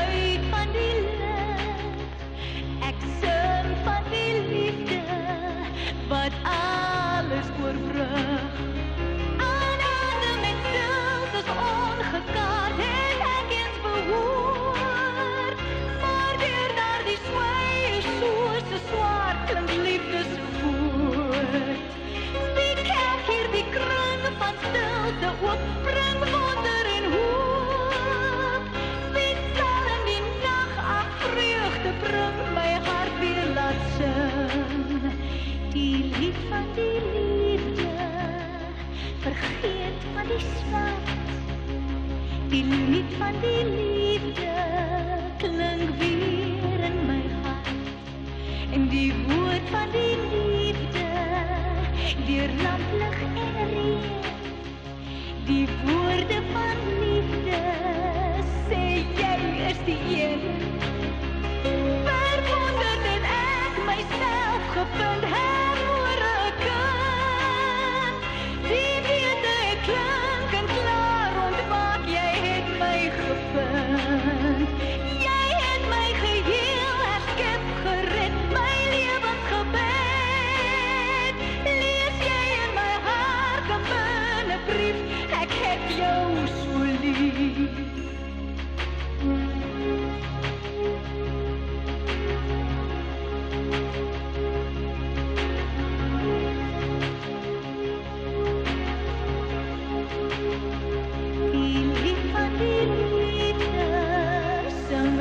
uit van die lig. Ek sing van die liefde wat alles oorbrug. Aanadem en stilte is ongekaard het ek eens behoort. Maar deur daardie swai is soos 'n swaard klink liefdeswoord. Wie kerk hier die kring van stilte oop, bring wonder en hoop. Wie sal in die nag ag vreugde bring, my hart weer laat sing. Die lied van die liefde, vergeet van die swart. Die lied van die liefde, klink weer in my hart. En die woord van die liefde, deur lamplig en reën. Die woorde van liefde, sê jy is die een. Verwonderd het ek myself gevind, oor 'n kind. Die wete het klinkend klaar ontwaak, jy het my gevind. Jy het my geheel herskep, gered, my lewensgebed. Lees jy in my hart 'n binnebrief, ek het jou so lief. Die lied van die liefde, sing